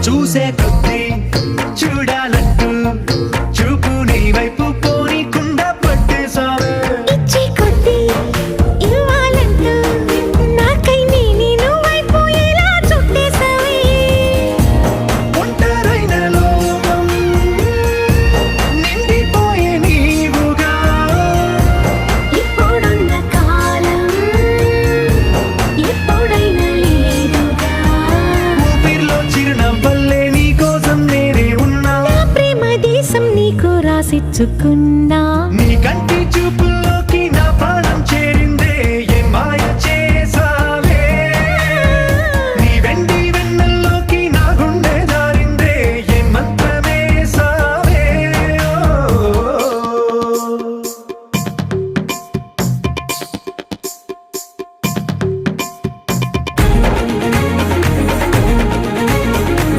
చూసే కొద్దీ చూడాలంటూ చూపు నీ వైపు పోనీకుండా పట్టేసావే. ఇచ్చే కొద్దీ ఇవ్వాలంటూ నాకై నేను వైపు ఎలా చుట్టేసావే. ఒంటరైన లోకం నిండిపోయే నీవుగా. ఇప్పుడున్న కాలం ఎప్పుడైనా లేదుగా. ఊపిరిలో చిరునవ్వల్లే నీ కోసం నేనే ఉన్నా. నా ప్రేమ దేశం నీకు రాసిచ్చుకున్నా.